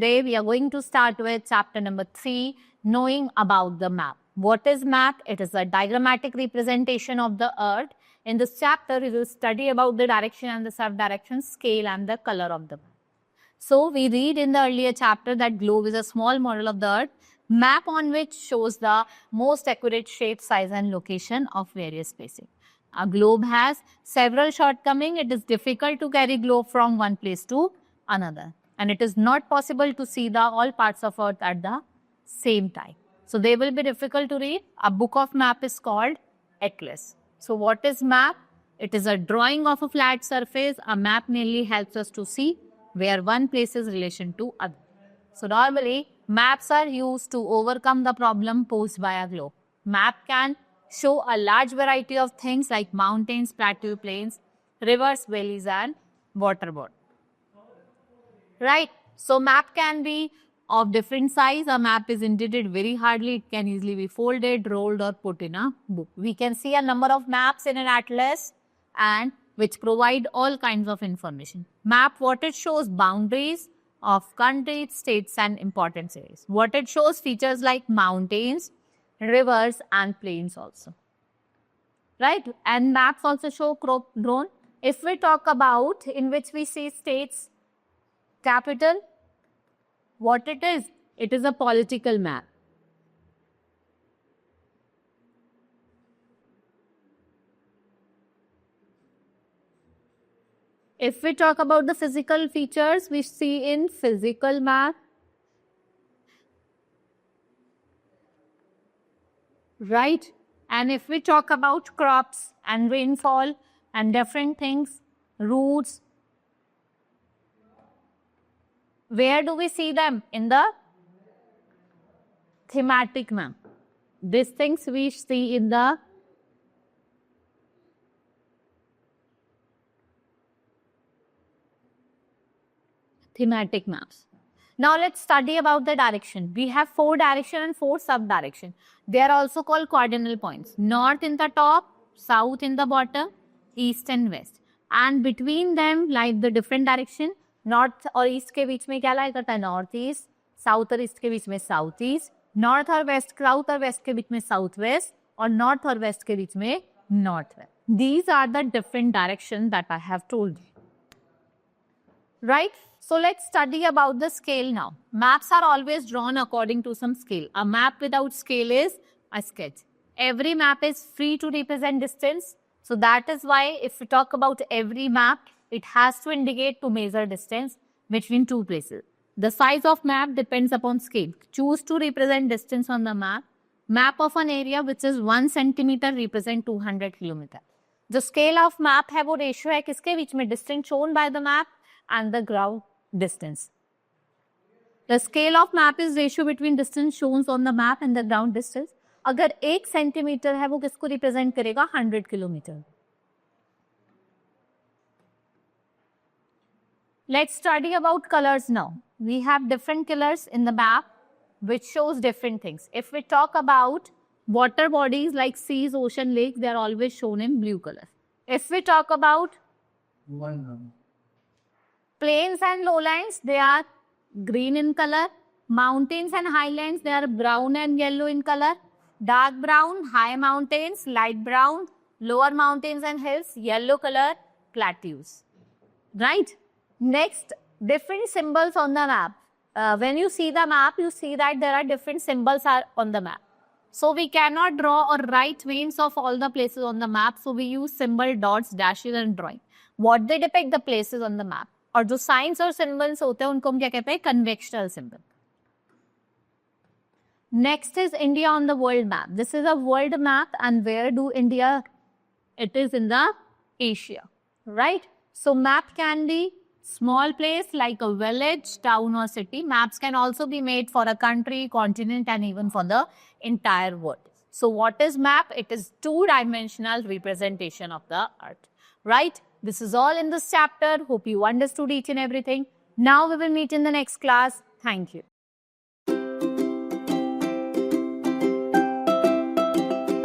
today we are going to start with chapter number 3, knowing about the map. What is map? It is a diagrammatic representation of the earth. In this chapter, we will study about the direction and the sub-direction, scale and the color of the map. So we read in the earlier chapter that globe is a small model of the earth, map on which shows the most accurate shape, size and location of various spaces. A globe has several shortcomings. It is difficult to carry globe from one place to another. And it is not possible to see the all parts of earth at the same time. So they will be difficult to read. A book of map is called atlas. So what is map? It is a drawing of a flat surface. A map mainly helps us to see where one place is relation to other. So normally maps are used to overcome the problem posed by a globe. Map can show a large variety of things like mountains, plateau, plains, rivers, valleys and water bodies. Right? So map can be of different size. A map is indented very hardly. It can easily be folded, rolled or put in a book. We can see a number of maps in an atlas and which provide all kinds of information. Map, what it shows? Boundaries of countries, states and important cities. What it shows? Features like mountains, rivers and plains also. Right? And maps also show crop grown. If we talk about in which we see states, capital, what it is? It is a political map. If we talk about the physical features, we see in physical map. Right? And if we talk about crops and rainfall and different things, routes, where do we see them? In the thematic map. These things we see in the thematic maps. Now let's study about the direction. We have 4 direction and 4 sub-direction. They are also called cardinal points. North in the top, south in the bottom, east and west. And between them lie the different direction. North और east के बीच में क्या lie करता है? North east. South और east के बीच में south east. North और west, south और west के बीच में south west. और north और west के बीच में north west. These are the different directions that I have told you. Right? So let's study about the scale now. Maps are always drawn according to some scale. A map without scale is a sketch. Every map is free to represent distance. So that is why if we talk about every map, it has to indicate to measure distance between 2 places. The size of map depends upon scale. Choose to represent distance on the map. Map of an area which is 1 centimeter represent 200 kilometer. The scale of map है वो ratio है किसके बीच में? Distance shown by the map and the ground distance. The scale of map is ratio between distance shown on the map and the ground distance. अगर 1 centimetre है वो किसको represent करेगा? 100 kilometre. Let's study about colors now. We have different colors in the map which shows different things. If we talk about water bodies like seas, ocean, lakes, they are always shown in blue color. If we talk about plains and lowlands, they are green in color. Mountains and highlands, they are brown and yellow in color. Dark brown, high mountains, light brown, lower mountains and hills, yellow color, plateaus. Right? Next, different symbols on the map. When you see the map, you see that there are different symbols are on the map. So we cannot draw or write names of all the places on the map. So we use symbol, dots, dashes and drawing. What they depict the places on the map. और जो science और symbols होते हैं उनको हम क्या कहते हैं? Convectional symbol. Next is India on the world map. This is a world map and where do India? It is in the Asia, right? So map can be small place like a village, town or city. Maps can also be made for a country, continent and even for the entire world. So what is map? It is 2-dimensional representation of the earth, right? This is all in this chapter. Hope you understood each and everything. Now we will meet in the next class. Thank you.